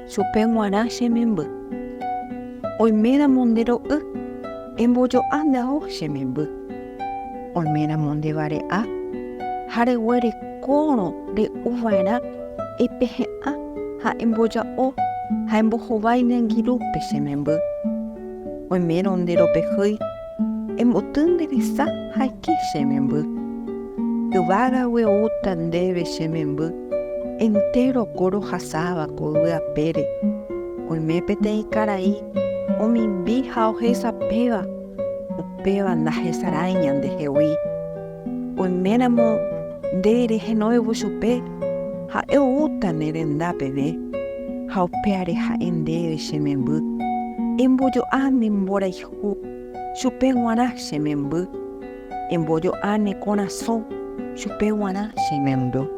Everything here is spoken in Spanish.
chupe g̃uarã che memby. Oimeramonde ro'y embojo'ãndaho che memby. Oimeramondevare'a ha reguerekórõ re'uva'erã epehe'ã ha emboja'o ha embohováine angirũpe che memby. Oimérõnte ropehýi embotýnte resa ha eke che memby. Yvágague oúta ndéve che memby entéroko rohasávako vy'apére. Oime peteĩ karai omimbi ha ohesapéva upéva ndahesarái ñandehegui. Oiméramo nde rehenóivo chupe ha oúta ne renda peve ha upévare ha'e ndéve che memby embojo'ãne mborayhu chupe g̃uarã che memby embojo'ãne korasõ chupe g̃uarã che memby.